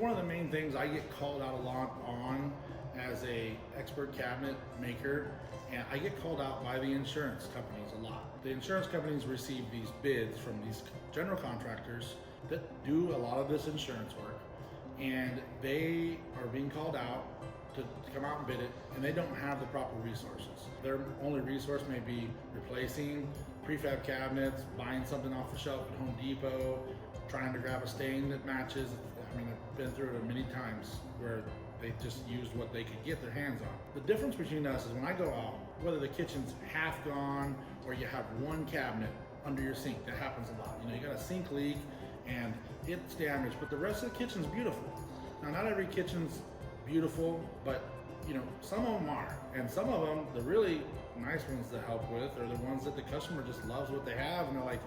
one of the main things I get called out a lot on as a expert cabinet maker, and I get called out by the insurance companies a lot. The insurance companies receive these bids from these general contractors that do a lot of this insurance work, and they are being called out to come out and bid it, and they don't have the proper resources. Their only resource may be replacing prefab cabinets, buying something off the shelf at Home Depot, trying to grab a stain that matches. I mean, I've been through it many times where they just used what they could get their hands on. The difference between us is when I go out, whether the kitchen's half gone or you have one cabinet under your sink, that happens a lot. You know, you got a sink leak and it's damaged, but the rest of the kitchen's beautiful. Now, not every kitchen's beautiful, but you know, some of them are, and some of them, the really nice ones to help with, are the ones that the customer just loves what they have, and they're like,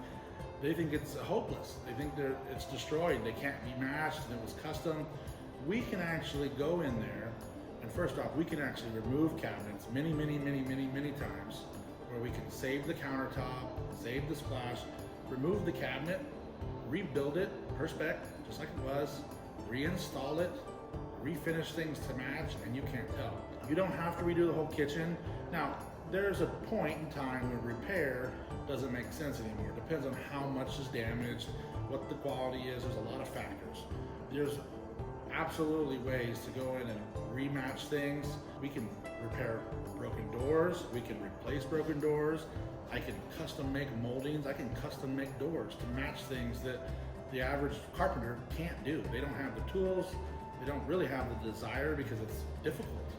they think it's hopeless. They think it's destroyed. They can't be matched, and it was custom. We can actually go in there, and first off, we can actually remove cabinets many times, where we can save the countertop, save the splash, remove the cabinet, rebuild it per spec, just like it was, reinstall it, refinish things to match, and you can't tell. You don't have to redo the whole kitchen. Now, there's a point in time where repair doesn't make sense anymore. It depends on how much is damaged, what the quality is. There's a lot of factors. There's absolutely ways to go in and rematch things. We can repair broken doors. We can replace broken doors. I can custom make moldings. I can custom make doors to match things that the average carpenter can't do. They don't have the tools. They don't really have the desire because it's difficult,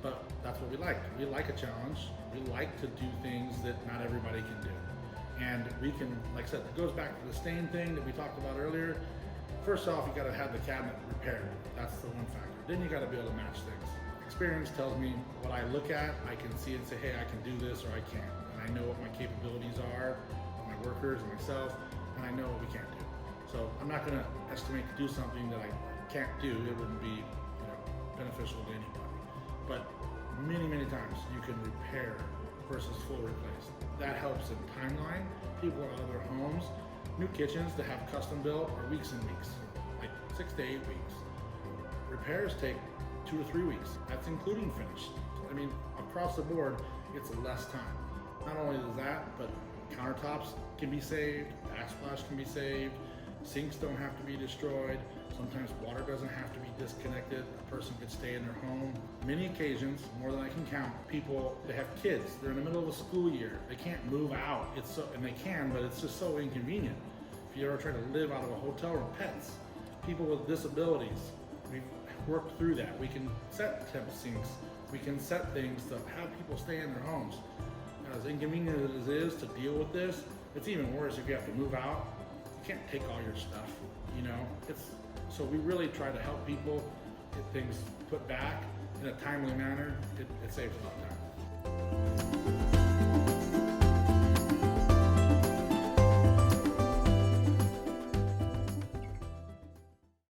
but that's what we like. We like a challenge. We like to do things that not everybody can do. And we can, like I said, it goes back to the stain thing that we talked about earlier. First off, you gotta have the cabinet repaired. That's the one factor. Then you gotta be able to match things. Experience tells me what I look at, I can see and say, hey, I can do this or I can't. And I know what my capabilities are, my workers and myself, and I know what we can't do. So I'm not gonna estimate to do something that I can't do. It wouldn't be, beneficial to anybody. But many times you can repair versus full replace. That helps in timeline. People are out of their homes. New kitchens that have custom built are weeks and weeks, like 6 to 8 weeks. Repairs take 2 to 3 weeks. That's including finish. I mean, across the board, it's less time. Not only does that, but countertops can be saved, backsplash can be saved, sinks don't have to be destroyed. Sometimes water doesn't have to be disconnected. A person could stay in their home. Many occasions, more than I can count, people, they have kids. They're in the middle of a school year. They can't move out. And they can, but it's just so inconvenient. If you ever try to live out of a hotel room, pets, people with disabilities, we've worked through that. We can set temp sinks. We can set things to have people stay in their homes. As inconvenient as it is to deal with this, it's even worse if you have to move out. You can't take all your stuff, so we really try to help people get things put back in a timely manner. It saves a lot of time.